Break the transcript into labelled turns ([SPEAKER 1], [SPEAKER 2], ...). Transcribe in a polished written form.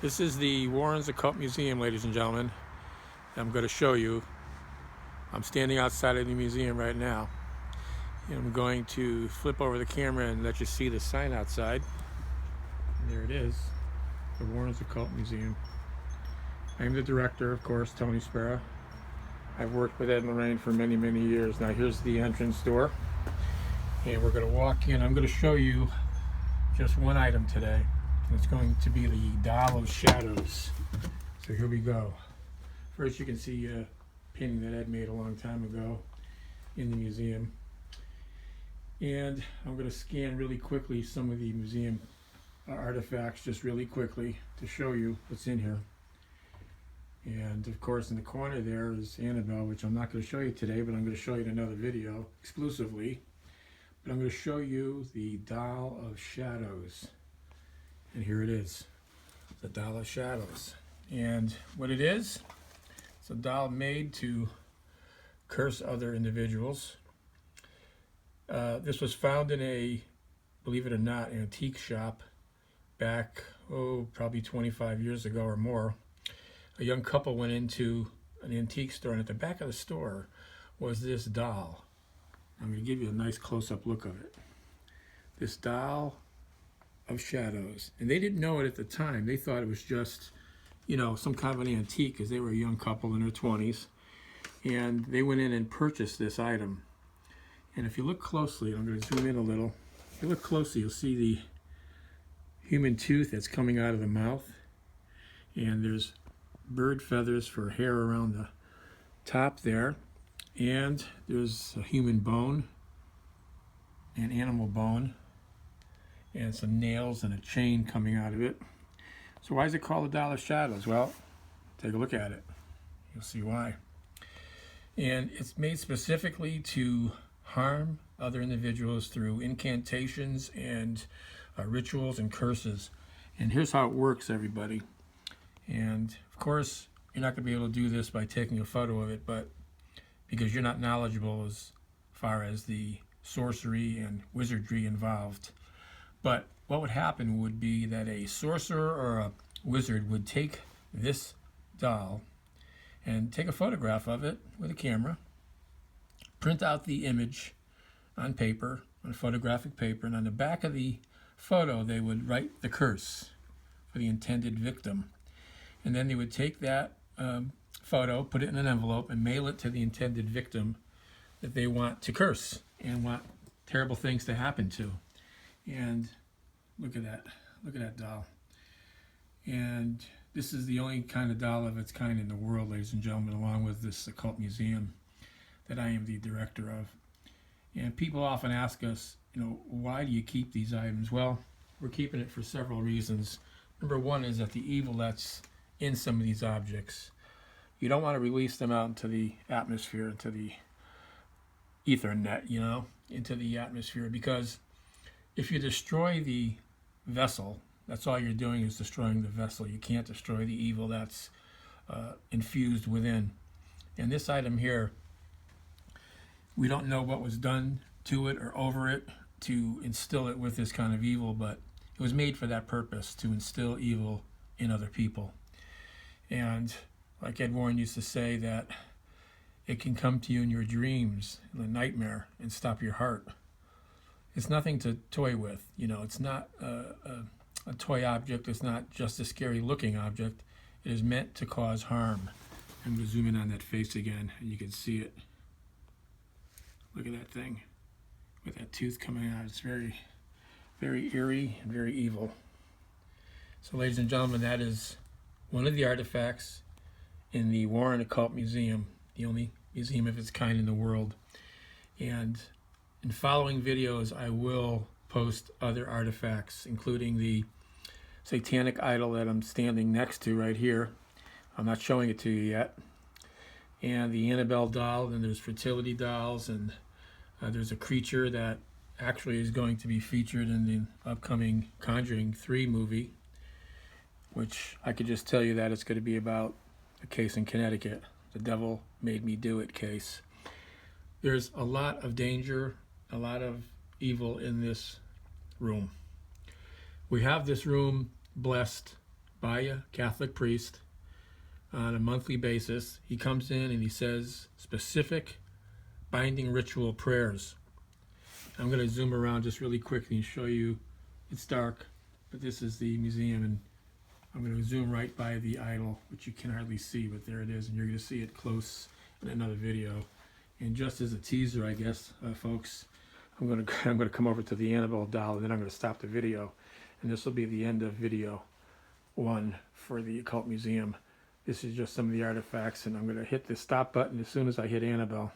[SPEAKER 1] This is the Warren's Occult Museum, ladies and gentlemen. I'm going to show you. I'm standing outside of the museum right now. And I'm going to flip over the camera and let you see the sign outside. And there it is, the Warren's Occult Museum. I'm the director, of course, Tony Spera. I've worked with Ed and Lorraine for many, many years. Now here's the entrance door. And we're going to walk in. I'm going to show you just one item today. It's going to be the Doll of Shadows. So here we go. First you can see a painting that Ed made a long time ago in the museum. And I'm going to scan really quickly some of the museum artifacts just really quickly to show you what's in here. And of course in the corner there is Annabelle, which I'm not going to show you today, but I'm going to show you in another video exclusively. But I'm going to show you the Doll of Shadows. And here it is, the Doll of Shadows. And what it is, it's a doll made to curse other individuals. This was found in a, believe it or not, antique shop back, probably 25 years ago or more. A young couple went into an antique store, and at the back of the store was this doll. I'm going to give you a nice close-up look of it. This Doll of Shadows. And they didn't know it at the time. They thought it was just, you know, some kind of an antique, because they were a young couple in their 20s. And they went in and purchased this item. And if you look closely, I'm going to zoom in a little. If you look closely, you'll see the human tooth that's coming out of the mouth. And there's bird feathers for hair around the top there. And there's a human bone, an animal bone, and some nails and a chain coming out of it. So why is it called the Doll of Shadows? Well, take a look at it. You'll see why. And it's made specifically to harm other individuals through incantations and rituals and curses. And here's how it works, everybody. And of course, you're not going to be able to do this by taking a photo of it, but because you're not knowledgeable as far as the sorcery and wizardry involved. But what would happen would be that a sorcerer or a wizard would take this doll and take a photograph of it with a camera, print out the image on paper, on photographic paper, and on the back of the photo they would write the curse for the intended victim. And then they would take that photo, put it in an envelope, and mail it to the intended victim that they want to curse and want terrible things to happen to. And look at that doll. And this is the only kind of doll of its kind in the world, ladies and gentlemen, along with this occult museum that I am the director of. And people often ask us, you know, why do you keep these items? Well, we're keeping it for several reasons. Number one is that the evil that's in some of these objects, you don't want to release them out into the atmosphere, into the Ethernet, you know, into the atmosphere, because if you destroy the vessel, that's all you're doing is destroying the vessel. You can't destroy the evil that's infused within. And this item here, we don't know what was done to it or over it to instill it with this kind of evil, but it was made for that purpose, to instill evil in other people. And like Ed Warren used to say, that it can come to you in your dreams, in a nightmare, and stop your heart. It's nothing to toy with, you know. It's not a toy object. It's not just a scary looking object. It is meant to cause harm. I'm going to zoom in on that face again, and you can see it. Look at that thing with that tooth coming out. It's very, very eerie and very evil. So ladies and gentlemen, that is one of the artifacts in the Warren Occult Museum, the only museum of its kind in the world. And in following videos, I will post other artifacts, including the satanic idol that I'm standing next to right here. I'm not showing it to you yet. And the Annabelle doll, and there's fertility dolls, and there's a creature that actually is going to be featured in the upcoming Conjuring 3 movie, which I could just tell you that it's going to be about a case in Connecticut, the devil made me do it case. There's a lot of danger, a lot of evil in this room. We have this room blessed by a Catholic priest on a monthly basis. He comes in and he says specific binding ritual prayers. I'm going to zoom around just really quickly and show you. It's dark, but this is the museum, and I'm going to zoom right by the idol, which you can hardly see, but there it is, and you're going to see it close in another video. And just as a teaser, I guess, folks, I'm going to come over to the Annabelle doll, and then I'm going to stop the video, and this will be the end of video 1 for the Occult Museum. This is just some of the artifacts, and I'm going to hit the stop button as soon as I hit Annabelle.